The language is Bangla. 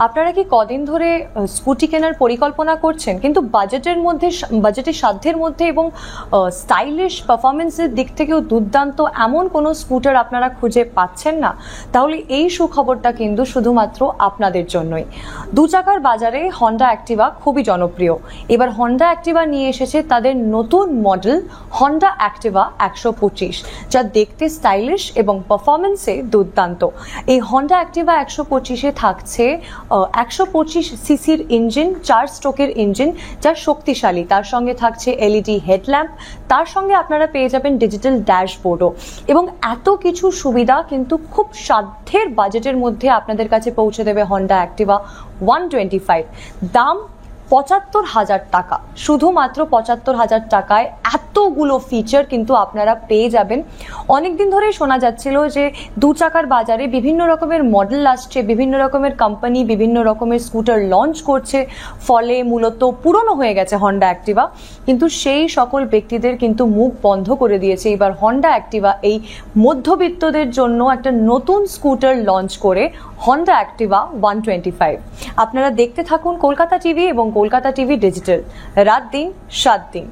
আপনারা কি কদিন ধরে স্কুটি কেনার পরিকল্পনা করছেন, কিন্তু বাজেটের সাধ্যের মধ্যে এবং স্টাইলিশ পারফরমেন্সের দিক থেকেও দুর্দান্ত এমন কোনো স্কুটার আপনারা খুঁজে পাচ্ছেন না? তাহলে এই সুখবরটা কিন্তু শুধুমাত্র আপনাদের জন্যই। দু চাকার বাজারে হন্ডা অ্যাক্টিভা খুবই জনপ্রিয়। এবার হন্ডা অ্যাক্টিভা নিয়ে এসেছে তাদের নতুন মডেল হন্ডা অ্যাক্টিভা 125, যা দেখতে স্টাইলিশ এবং পারফরমেন্সে দুর্দান্ত। এই হন্ডা অ্যাক্টিভা 125-এ থাকছে 125 সিসির ইঞ্জিন, 4 স্ট্রোকের ইঞ্জিন, যা শক্তিশালী। তার সঙ্গে থাকছে এলইডি হেডল্যাম্প, তার সঙ্গে আপনারা পেয়ে যাবেন ডিজিটাল ড্যাশবোর্ডও। এবং এত কিছু সুবিধা কিন্তু খুব সাধ্যের বাজেটের মধ্যে আপনাদের কাছে পৌঁছে দেবে হন্ডা অ্যাক্টিভা 125। দাম 75,000 টাকা, শুধুমাত্র 75,000 টাকায় এতগুলো ফিচার কিন্তু আপনারা পেয়ে যাবেন। অনেকদিন ধরেই শোনা যাচ্ছিল যে দু চাকার বাজারে বিভিন্ন রকমের মডেল আসছে, বিভিন্ন রকমের কোম্পানি বিভিন্ন রকমের স্কুটার লঞ্চ করছে, ফলে মূলত পুরনো হয়ে গেছে হন্ডা অ্যাক্টিভা। কিন্তু সেই সকল ব্যক্তিদের কিন্তু মুখ বন্ধ করে দিয়েছে এবার হন্ডা অ্যাক্টিভা এই মধ্যবিত্তদের জন্য একটা নতুন স্কুটার লঞ্চ করে হন্ডা অ্যাক্টিভা 125। আপনারা দেখতে থাকুন কলকাতা টিভি এবং কলকাতা টিভি ডিজিটাল, রাত দিন 7 দিন।